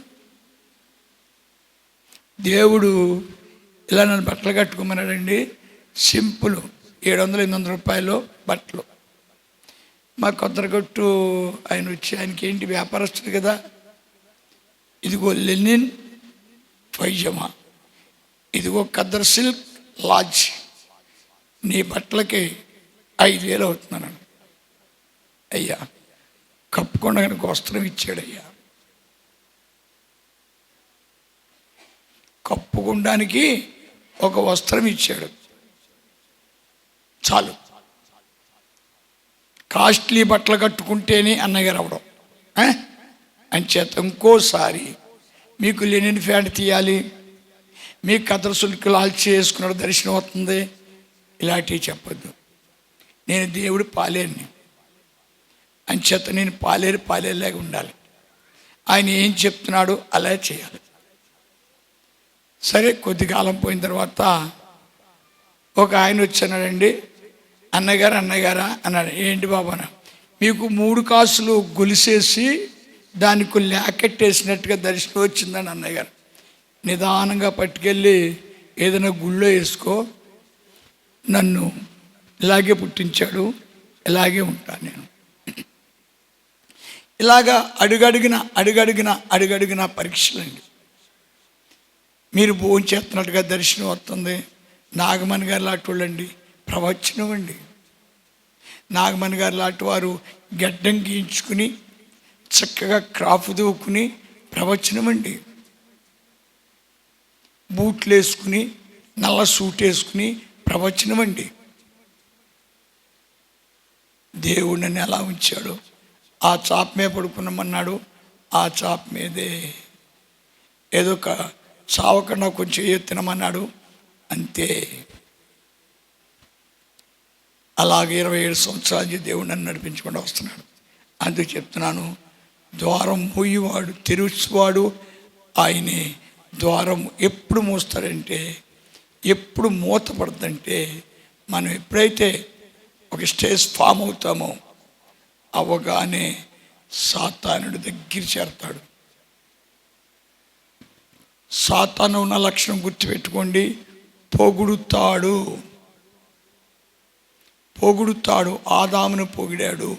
దేవుడు ఇలా నన్ను బట్టలు కట్టుకోమన్నాడండి. సింపుల్, 700-800 రూపాయలు బట్టలు. మా కొత్తరగట్టు ఆయన వచ్చి, ఆయనకి ఏంటి వ్యాపారస్తుడు కదా, ఇదిగో లెనిన్ పైజమా, ఇదిగో ఖద్దర్ సిల్క్ లాడ్జ్, నీ బట్టలకి 5,000 అవుతున్నాను. అయ్యా కప్పుకుండా కనుక వస్త్రం ఇచ్చాడయ్యా. కప్పుకోవడానికి ఒక వస్త్రం ఇచ్చాడు, చాలు. కాస్ట్లీ బట్టలు కట్టుకుంటేనే అన్నగారు అవడం. అంచేత ఇంకోసారి మీకు లెనిన్ ప్యాంట్ తీయాలి, మీకు కథల సుల్కులు ఆల్చి చేసుకున్నాడు దర్శనం అవుతుంది, ఇలాంటివి చెప్పద్దు. నేను దేవుడు పాలేరుని, అంచేత నేను పాలేరులాగా ఉండాలి. ఆయన ఏం చెప్తున్నాడో అలా చేయాలి. సరే, కొద్ది కాలం పోయిన తర్వాత ఒక ఆయన వచ్చాడండి. అన్నగారా అన్నాడు. ఏంటి బాబానా? మీకు 3 కాసులు గొలిసేసి దానికి లేకెట్టేసినట్టుగా దర్శనం వచ్చిందని అన్నయ్య గారు. నిదానంగా పట్టుకెళ్ళి ఏదైనా గుళ్ళో వేసుకో, నన్ను ఇలాగే పుట్టించాడు, ఇలాగే ఉంటాను నేను. ఇలాగా అడుగడుగిన పరీక్షలండి. మీరు భోజనం చేస్తున్నట్టుగా దర్శనం వస్తుంది. నాగమణి గారు లాంటి వాళ్ళండి ప్రవచనం అండి. నాగమణి గారు లాంటి వారు గడ్డం గీయించుకుని చక్కగా క్రాఫ్ దూకుని ప్రవచనం అండి. బూట్లు వేసుకుని నల్ల సూట్ వేసుకుని ప్రవచనం అండి. దేవుడు నన్ను ఎలా ఉంచాడు, ఆ చాప మీద పడుకున్నామన్నాడు, ఆ చాప మీదే ఏదో ఒక చావకుండా కొంచెం తినమన్నాడు, అంతే. అలాగే 27 సంవత్సరాల నుంచి దేవుడు నన్ను నడిపించుకుంటూ వస్తున్నాడు. అందుకు చెప్తున్నాను, ద్వారం మూయవాడు తెరుచువాడు ఆయనే. ద్వారం ఎప్పుడు మూస్తాడంటే, ఎప్పుడు మూతపడుతుందంటే, మనం ఎప్పుడైతే ఒక స్టేజ్ ఫామ్ అవుతామో అవగానే సాతానుడు దగ్గర చేరతాడు. సాతాను ఉన్న లక్షణం గుర్తుపెట్టుకోండి, పొగుడుతాడు. ఆదామును పొగిడాడు,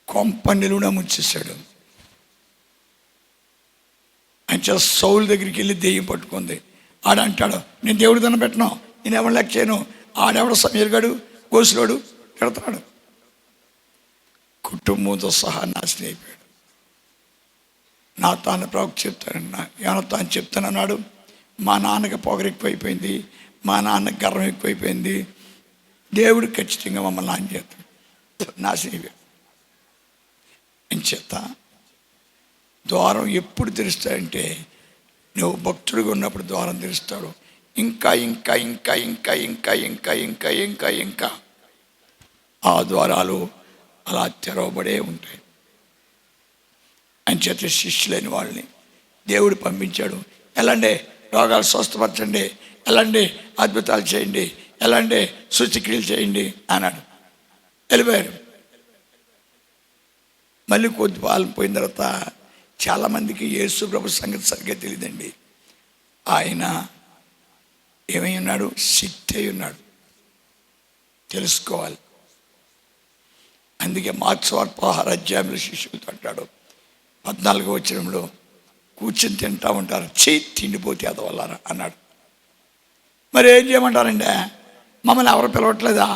కొంప నిలువున ముంచేశాడు. ఆయన సౌలు దగ్గరికి వెళ్ళి దెయ్యం పట్టుకుంది. ఆడంటాడు, నేను దేవుడి దండం పెట్టను, నేను ఎవరు లెక్క చేయను, ఆడెవడ సమీర్గాడు గోసులోడు పెడతాడు. కుటుంబంతో సహా నాశనం అయిపోయాడు. నా తాను ప్రవక్త చెప్తాను చెప్తానన్నాడు, మా నాన్నకి పొగరు ఎక్కువైపోయింది, మా నాన్నకి గర్వం ఎక్కువైపోయింది, దేవుడు ఖచ్చితంగా మమ్మల్ని నాన్న చేస్తాడు, నాశనం అయిపోయాడు. చేత ద్వారం ఎప్పుడు తెరుస్తాడంటే, నువ్వు భక్తుడిగా ఉన్నప్పుడు ద్వారం తెరుస్తాడు. ఇంకా ఇంకా ఇంకా ఇంకా ఇంకా ఇంకా ఇంకా ఇంకా ఇంకా ఆ ద్వారాలు అలా తెరవబడే ఉంటాయి. అంచేత శిష్యులైన వాళ్ళని దేవుడు పంపించాడు. ఎలాంటి రోగాలు స్వస్థపరచండి, ఎలాంటి అద్భుతాలు చేయండి, ఎలాంటి సూచక్రియలు చేయండి అన్నాడు. వెళ్ళిపోయారు. మళ్ళీ కొద్ది పాలన పోయిన తర్వాత చాలామందికి యేసు ప్రభు సంగతి సరిగ్గా తెలియదండి. ఆయన ఏమై ఉన్నాడు? శక్తి అయి ఉన్నాడు. తెలుసుకోవాలి. అందుకే మార్క్స్ 6 శిష్యులతో అంటాడు 14వ వచనంలో, కూర్చొని తింటా ఉంటారు, తిండిపోతే అదవల్లారా అన్నాడు. మరి ఏం చేయమంటారండి? మమ్మల్ని ఎవరు పిలవట్లేదా?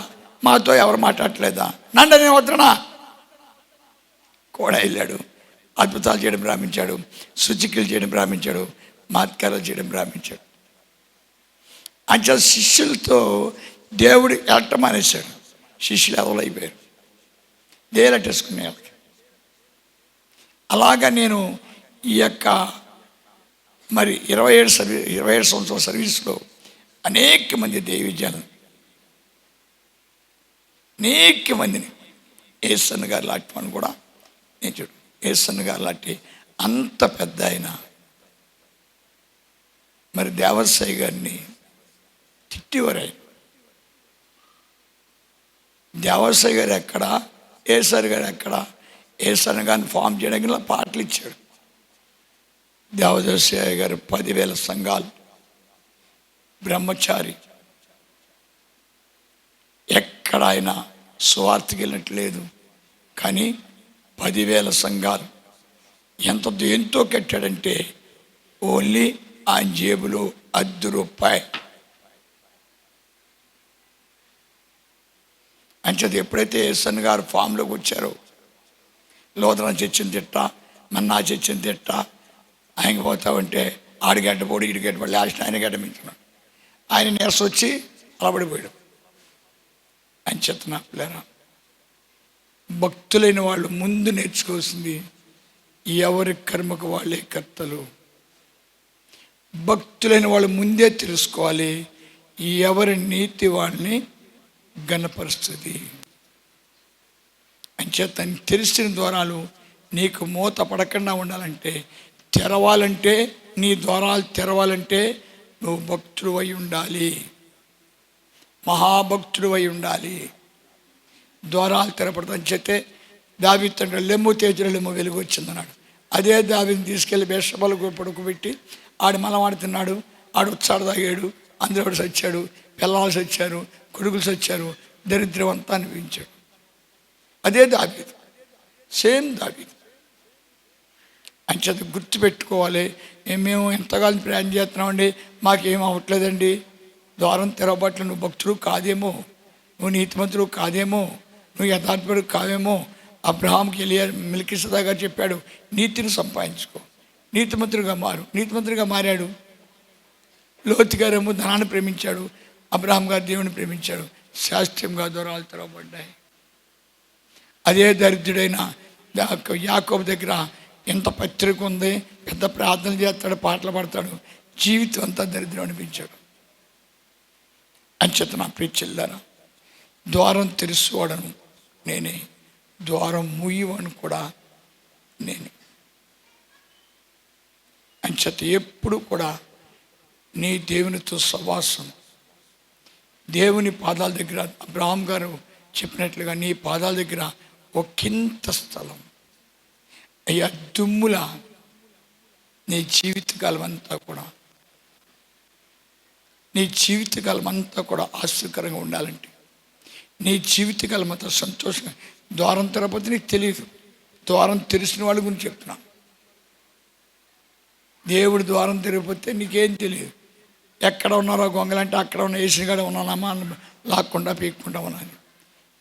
మాతో ఎవరు మాట్లాడట్లేదా? నండనే వద్దనా కూడా వెళ్ళాడు. అద్భుతాలు చేయడం ప్రారంభించాడు, సూచికలు చేయడం ప్రారంభించాడు, మాత్కారాలు చేయడం ప్రారంభించాడు. అంటే శిష్యులతో దేవుడు వెళ్ళటం మానేశాడు. శిష్యులు ఎవరైపోయారు, దేలట్టేసుకునే వాళ్ళకి. అలాగా నేను ఈ యొక్క మరి 27 సంవత్సరాల సర్వీస్లో అనేక మంది దైవజనులు, అనేక మందిని, ఏసన్న గారు లాంటి వాడిని కూడా నేను చూడు, ఏసన్న గారు లాంటి అంత పెద్ద ఆయన మరి దేవసాయి గారిని తిట్టివారు. ఆయన దేవసాయి గారు ఎక్కడ, ఏసర్ గారు ఎక్కడ? ఏసన్న గారిని ఫామ్ చేయడానికి పాటలు ఇచ్చాడు. దేవదాసాయి గారు 10,000 సంఘాలు, బ్రహ్మచారి, ఎక్కడ ఆయన స్వార్థకి వెళ్ళట్లేదు. కానీ 10,000 సంఘాలు దేంతో కట్టాడంటే ఓన్లీ ఆయన జేబులో ₹10. అంచేది ఎప్పుడైతే ఏసన్ గారు ఫామ్లోకి వచ్చారో, లోదన చచ్చిన తిట్ట, మన్నా చచ్చిన తిట్ట, ఆయనకి పోతామంటే ఆడిగడ్డపోడు ఈడిగడ్డపోడు, లాస్ట్ ఆయన గడ్డమించున్నాడు. ఆయన నేర్స్ వచ్చి అలబడిపోయాడు. ఆయన చెత్తన పిల్లరా, భక్తులైన వాళ్ళు ముందు నేర్చుకోవాల్సింది ఎవరి కర్మకు వాళ్ళే కర్తలు. భక్తులైన వాళ్ళు ముందే తెలుసుకోవాలి ఎవరి నీతి వాళ్ళని గణపరుస్తుంది. అంచేత తెలిసిన ద్వారాలు నీకు మూత పడకుండా ఉండాలంటే, తెరవాలంటే, నీ ద్వారాలు తెరవాలంటే నువ్వు భక్తుడు అయి ఉండాలి, మహాభక్తుడు అయి ఉండాలి. ద్వారాలు తెరపడతాను చెప్తే దావీదు తండ్రి లెమ్ము తేజుల లెమ్ము వెలుగు వచ్చిందన్నాడు. అదే దావీదుని తీసుకెళ్ళి బేషబలు పడుకోబెట్టి ఆడు మలవాడు తిన్నాడు, ఆడు ఉత్సాడు తాగాడు, అందరూ సచ్చాడు, పిల్లలు సచ్చారు, కొడుకులు సచ్చారు, దరిద్రం అంతా అనిపించాడు. అదే దావీదు, సేమ్ దావీదు. అంచేత గుర్తుపెట్టుకోవాలి. మేము ఎంతకాలం ప్రయాణం చేస్తున్నామండి, మాకేం అవ్వట్లేదండి. ద్వారం తెరవబట్ల నువ్వు భక్తుడు కాదేమో, నువ్వు నీతిమంతుడు కాదేమో, నువ్వు యథార్థుడు కాదేమో. అబ్రహాంకి మెల్కీసెదెకు గారు చెప్పాడు, నీతిని సంపాదించుకో, నీతిమంతుడిగా మారు. నీతిమంతుడిగా మారాడు. లోతు గారేమో ధనాన్ని ప్రేమించాడు, అబ్రహాం గారు దేవుని ప్రేమించాడు. శాస్త్రీయంగా ద్వారాలు తెరవబడ్డాయి. అదే దరిద్రుడైన యాకోబు దగ్గర ఎంత పత్రిక ఉంది, పెద్ద ప్రార్థన చేస్తాడు, పాటలు పాడతాడు, జీవితం అంతా దరిద్రం అనిపించాడు. అంచేత నా ప్రియ చెల్లారా, ద్వారం తెరుచువాడను నేనే, ద్వారం మూయవను కూడా నేనే. అంచేత ఎప్పుడు కూడా నీ దేవునితో సవాసం, దేవుని పాదాల దగ్గర అబ్రహాం గారు చెప్పినట్లుగా నీ పాదాల దగ్గర ఒకంత స్థలం అయ్యా, దుమ్ముల నీ జీవితకాలం అంతా కూడా, నీ జీవితకాలం అంతా కూడా ఆశ్చర్యకరంగా ఉండాలంటే, నీ జీవితకాలం అంతా సంతోషంగా. ద్వారం తెరపోతే నీకు తెలియదు, ద్వారం తెరిచిన వాళ్ళ గురించి చెప్తున్నా. దేవుడు ద్వారం తెరిగిపోతే నీకేం తెలియదు. ఎక్కడ ఉన్నారో గొంగలంటే అక్కడ ఉన్న ఏసుగాడ ఉన్నానమ్మా లాక్కుండా పీక్కుండా ఉన్నాను.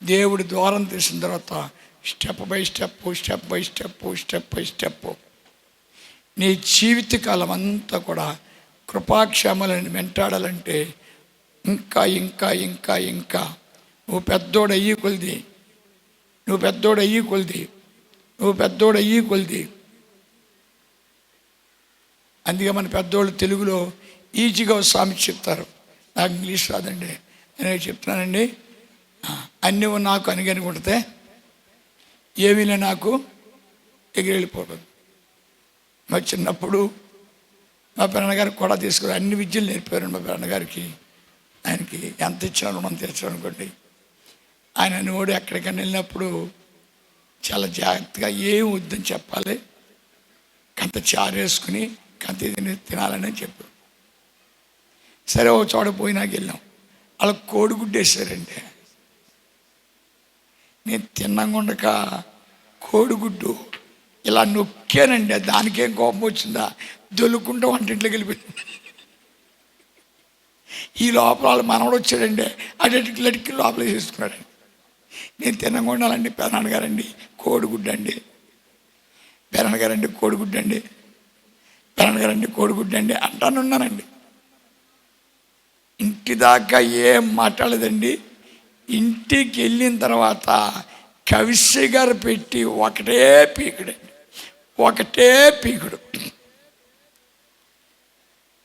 దేవుడు ద్వారం తెరిచిన తర్వాత step by step, step by step, step by step నీ జీవితకాలం అంతా కూడా కృపాక్షేమాలను వెంటాడాలంటే ఇంకా ఇంకా ఇంకా ఇంకా నువ్వు పెద్దోడు అయ్యి కొలిది, నువ్వు పెద్దోడు అయ్యి కొలిది, నువ్వు పెద్దోడు అయ్యి కొలిది. అందుకే మన పెద్దోళ్ళు తెలుగులో ఈజీగా ఒక సామెత చెప్తారు. నాకు ఇంగ్లీష్ రాదండి, నేను చెప్తున్నానండి. అన్నీ నాకు అనిగని కొడితే ఏమీలే నాకు ఎగిరెళ్ళిపోతుంది. మా చిన్నప్పుడు మా పెన్నగారికి కూడా తీసుకుని అన్ని విద్యలు నేర్పారు. మా పెన్నగారికి ఆయనకి ఎంత ఇచ్చినా రుణం తీర్చాడు అనుకోండి. ఆయన నోడు ఎక్కడికైనా వెళ్ళినప్పుడు చాలా జాగ్రత్తగా ఏం వద్దని చెప్పాలి, కంత చారు వేసుకుని కంత ఇది తినాలని చెప్పారు. సరే ఓ చోట పోయినాక వెళ్ళాం, అలా కోడిగుడ్డు వేసారండి. నేను తిన్నంగుండక కోడిగుడ్డు ఇలా నొక్కానండి. దానికేం కోపం వచ్చిందా, దొల్లుకుంటూ వంటింట్లోకి వెళ్ళిపోయింది. ఈ లోపల వాళ్ళు మనవడు వచ్చాడండి, అడికి లోపల వేసేసుకున్నాడండి. నేను తినకుండాలండి, పెదనాన్నగారండి కోడిగుడ్డు అండి, పెదనాన్నగారండి కోడిగుడ్డు అండి, పెదనాన్నగారండి కోడిగుడ్డు అండి అంటానున్నానండి. ఇంటి దాకా ఏం మాట్లాడలేదండి. ఇంటికి వెళ్ళిన తర్వాత కవిశ్రీ గారు పెట్టి ఒకటే పీకుడండి, ఒకటే పీకుడు.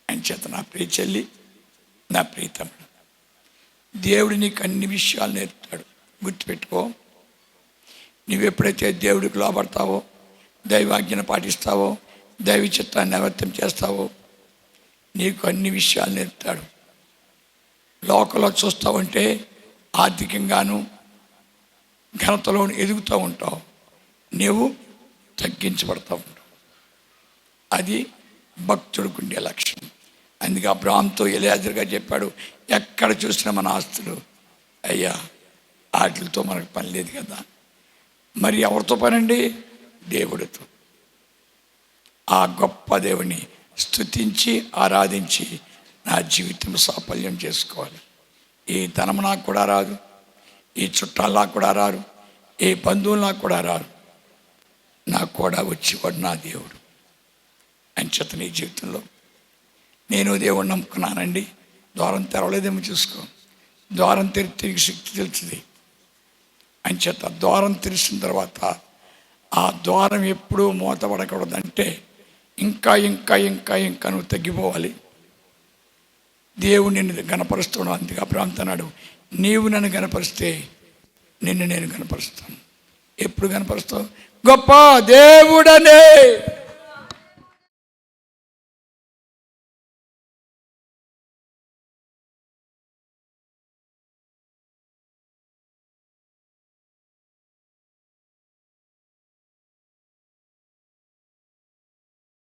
అని చేత నా ప్రియ చెల్లి, నా ప్రీతముడు, దేవుడు నీకు అన్ని విషయాలు నేర్పుతాడు. గుర్తుపెట్టుకో, నువ్వెప్పుడైతే దేవుడికి లోపడతావో, దైవాజ్ఞను పాటిస్తావో, దైవ చిత్తాన్ని నివర్తం చేస్తావో, నీకు అన్ని విషయాలు నేర్పుతాడు. లోకంలో చూస్తావంటే ఆర్థికంగాను ఘనతలో ఎదుగుతూ ఉంటావు, నీవు తగ్గించబడతా ఉంటావు. అది భక్తుడికి ఉండే లక్షణం. అందుకే అబ్రాహాముతో ఎలియాజరుగా చెప్పాడు, ఎక్కడ చూసినా మన ఆస్తులు, అయ్యా వాటితో మనకు పని లేదు కదా, మరి ఎవరితో పనండి? దేవుడితో. ఆ గొప్ప దేవుని స్తుతించి ఆరాధించి నా జీవితం సాఫల్యం చేసుకోవాలి. ఈ ధనం నాకు కూడా రాదు, ఈ చుట్టాలు నాకు కూడా రారు, ఏ బంధువులు నాకు కూడా రారు, నాకు కూడా వచ్చేవాడు నా దేవుడు. అంచేత నీ జీవితంలో నేను దేవుడిని నమ్ముకున్నానండి, ద్వారం తెరవలేదేమో చూసుకో, ద్వారం తిరిగి శక్తి తెలుస్తుంది. అంచేత ద్వారం తెరిచిన తర్వాత ఆ ద్వారం ఎప్పుడూ మూతపడకూడదంటే ఇంకా ఇంకా ఇంకా ఇంకా నువ్వు తగ్గిపోవాలి. దేవుడు నిన్ను గణపరుస్తున్నాడు. అందుకే అబ్రాహాము అన్నాడు, నీవు నన్ను గణపరిస్తే నిన్ను నేను గణపరుస్తాను. ఎప్పుడు గణపరుస్తావు? గొప్ప దేవుడనే